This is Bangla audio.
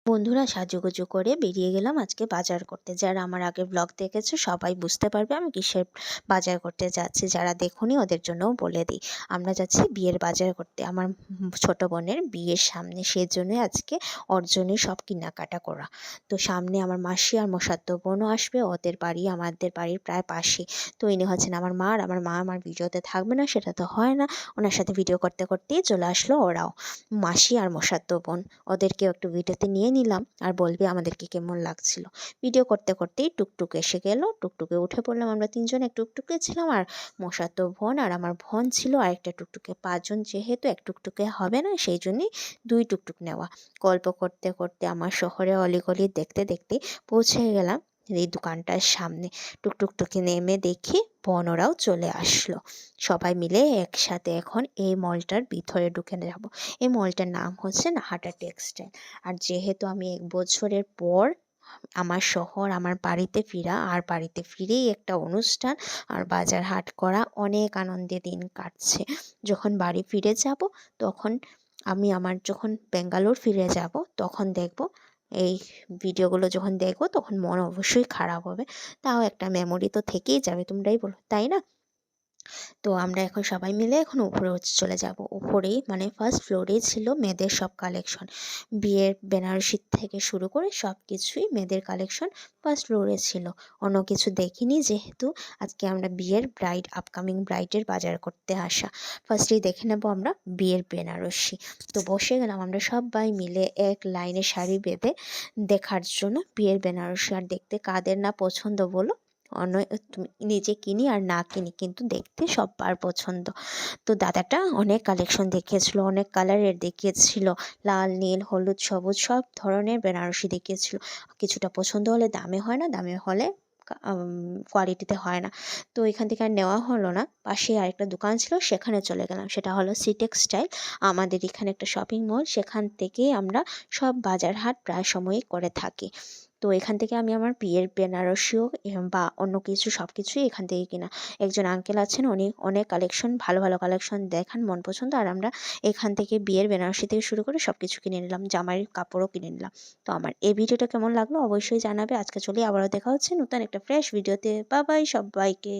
বন্ধুরা সাজুগুজু করে বেরিয়ে গেলাম আজকে বাজার করতে। যারা আমার আগের ব্লগ দেখেছো সবাই বুঝতে পারবে আমি কিসের বাজার করতে যাচ্ছি। যারা দেখোনি ওদের জন্যও বলে দিই, আমরা যাচ্ছি বিয়ের বাজার করতে। আমার ছোট বোনের বিয়ের সামনে, সেজন্যই আজকে ওর জন্যই সব কেনাকাটা করা। তো সামনে আমার মাসি আর মোসাদ্দ বোনও আসবে, ওদের বাড়ি আমাদের বাড়ির প্রায় পাশে। তো ইনি হচ্ছেন আমার মা, আর আমার মা আমার ভিডিওতে থাকবে না সেটা তো হয় না, ওনার সাথে ভিডিও করতে করতেই চলে আসলো ওরাও, মাসি আর মোসাদ্দ বোন। ওদেরকেও একটু ভিডিওতে নিয়ে নিলাম আর বলবে আমাদেরকে কেমন লাগছিল। ভিডিও করতে করতেই টুকটুক এসে গেল, টুকটুকে উঠে পড়লাম। আমরা তিনজন এক টুকটুকে ছিলাম, আর মোসাদ্দ বোন আর আমার বোন ছিল আরেকটা টুকটুকে। পাঁচজন যেহেতু এক টুকটুকে হবে না, সেই জন্যই দুই টুকটুক নেওয়া। গল্প করতে করতে আমার শহরে অলিগলি দেখতে দেখতে পৌঁছে গেলাম এই দোকানটার সামনে। টুকটুকটুকে নেমে দেখি বোনরাও চলে আসলো। সবাই মিলে একসাথে এখন এই মলটার ভিতরে ঢুকে যাব। এই মলটার নাম হচ্ছে নাহাটা টেক্সটাইল। আর যেহেতু আমি 1 বছরের পর আমার শহর, আমার বাড়িতে ফিরা, আর বাড়িতে ফিরেই একটা অনুষ্ঠান আর বাজার হাট করা, অনেক আনন্দে দিন কাটছে। যখন বাড়ি ফিরে যাব তখন যখন ব্যাঙ্গালোর ফিরে যাব তখন দেখব এই ভিডিওগুলো, যখন দেখব তখন মন অবশ্যই খারাপ হবে। তাও একটা মেমোরি তো থেকেই যাবে, তোমরাই বলো তাই না? তো আমরা এখন সবাই মিলে এখন উপরে চলে যাব। উপরেই মানে ফার্স্ট ফ্লোরেই ছিল মেয়েদের সব কালেকশন, বিয়ের বেনারসি থেকে শুরু করে সব কিছুই মেয়েদের কালেকশন ফার্স্ট ফ্লোরে ছিল। অন্য কিছু দেখিনি, যেহেতু আজকে আমরা বিয়ের আপকামিং ব্রাইডের বাজার করতে আসা। ফার্স্টেই দেখে নেব আমরা বিয়ের বেনারসি। তো বসে গেলাম আমরা সবাই মিলে এক লাইনে সারি বেঁধে দেখার জন্য বিয়ের বেনারসি। আর দেখতে কাদের না পছন্দ বলো? তুমি নিজে কিনি আর না কিনি, কিন্তু দেখতে সবার পছন্দ। তো দাদাটা অনেক কালেকশন দেখিয়েছিল, অনেক কালারের দেখিয়েছিল, লাল নীল হলুদ সবুজ সব ধরনের বেনারসি দেখিয়েছিল। কিছুটা পছন্দ হলে দামে হয় না, দামে হলে কোয়ালিটিতে হয় না। তো এখান থেকে আর নেওয়া হলো না। পাশে আরেকটা দোকান ছিল, সেখানে চলে গেলাম, সেটা হলো সি টেক্সটাইল। আমাদের এখানে একটা শপিং মল, সেখান থেকেই আমরা সব বাজার হাট প্রায় সময়ই করে থাকি। তো এখান থেকে আমি আমার বিয়ের বেনারসিও বা অন্য কিছু সব কিছুই এখান থেকে কিনা। একজন আঙ্কেল আছেন, উনি অনেক কালেকশন, ভালো ভালো কালেকশন দেখান মন পছন্দ। আর আমরা এখান থেকে বিয়ের বেনারসি থেকে শুরু করে সব কিছু কিনে নিলাম, জামাইয়ের কাপড়ও কিনে নিলাম। তো আমার এই ভিডিওটা কেমন লাগলো অবশ্যই জানাবে। আজকে চলে আবারও দেখা হচ্ছে নতুন একটা ফ্রেশ ভিডিওতে। বাই বাই সবাইকে।